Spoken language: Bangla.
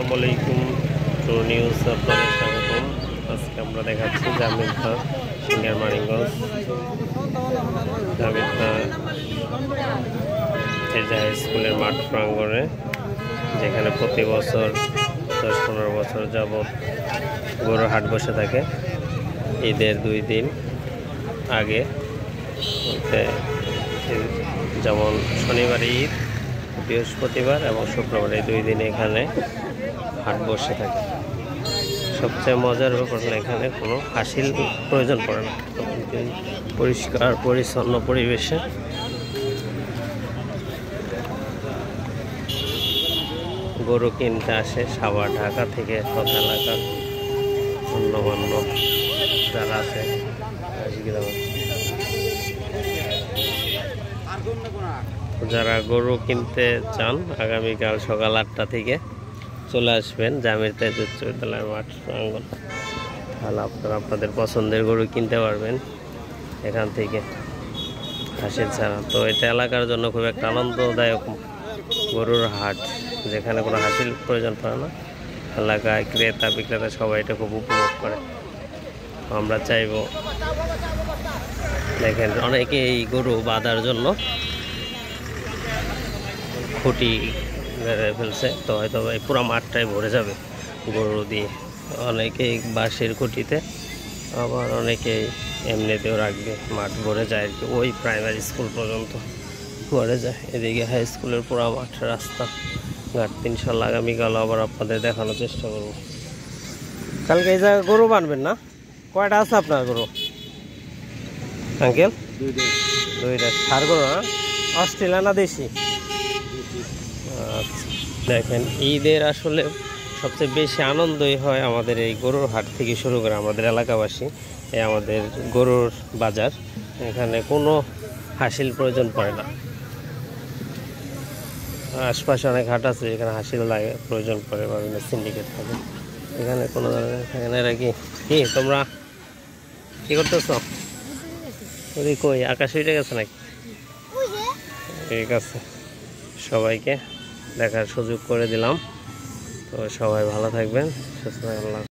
আসসালামু আলাইকুম, ট্রু নিউজ আপনাদের স্বাগতম। আজকে আমরা দেখাচ্ছি জামিলতা সিঙ্গার মানিকগঞ্জ জামিলতা হাই স্কুলের মাঠ প্রাঙ্গণে, যেখানে প্রতি বছর 10-15 বছর যাবৎ গরুর হাট বসে থাকে। ঈদের 2 দিন আগে, যেমন শনিবারে ঈদ, বৃহস্পতিবার এবং শুক্রবার, এই 2 দিন এখানে হাট বসে থাকে। সবচেয়ে মজার ব্যাপার হলো এখানে কোনো হাসিল প্রয়োজন পড়ে না। পরিষ্কার পরিচ্ছন্ন পরিবেশে গরু কিনতে আসে সাভার, ঢাকা থেকে সব এলাকার অন্যমান্য যারা আছে। যারা গরু কিনতে চান আগামীকাল সকাল 8টা থেকে চলে আসবেন জামিলতা উচ্চ বিদ্যালয়ের মাঠ প্রাঙ্গণ। তাহলে আপনারা আপনাদের পছন্দের গরু কিনতে পারবেন এখান থেকে হাসিল ছাড়া। তো এটা এলাকার জন্য খুব একটা আনন্দদায়ক গরুর হাট, যেখানে কোনো হাসিল প্রয়োজন পড়ে না। এলাকায় ক্রেতা বিক্রেতা সবাই এটা খুব উপভোগ করে। আমরা চাইব, দেখেন অনেকে এই গরু বাঁধার জন্য খুঁটি ফেলছে, তো হয়তো এই পুরো মাঠটাই ভরে যাবে গরু দিয়ে। অনেকেই বাঁশের খুঁটিতে, আবার অনেকেই এমনিতেও রাখবে। মাঠ ভরে যায় আর কি, ওই প্রাইমারি স্কুল পর্যন্ত ভরে যায়। এদিকে হাই স্কুলের পুরো মাঠ, রাস্তা ঘাট। ইনশাল্লাহ আগামীকাল আবার আপনাদের দেখানোর চেষ্টা করব। কালকে এই জায়গায় গরু বানবেন না? কয়টা আছে আপনার গরু আঙ্কেল? 2টা। সার গরু না? অস্ট্রেলিয়া না দেশি? আচ্ছা, দেখেন ঈদের আসলে সবচেয়ে বেশি আনন্দই হয় আমাদের এই গরুর হাট থেকে শুরু করে আমাদের এলাকাবাসী। আমাদের গরুর বাজার, এখানে কোনো হাসিল প্রয়োজন পড়ে না। আশপাশে অনেক হাট আছে এখানে হাসিল লাগে, প্রয়োজন পড়ে, বা সিন্ডিকেট থাকে। এখানে কোনো ধরনের থাকে না। এরা কি তোমরা কি করতেছ? ওই কই আকাশ উঠে গেছে নাকি? ঠিক আছে, সবাইকে দেখার সুযোগ করে দিলাম। তো সবাই ভালো থাকবেন, সুস্থ থাকবেন।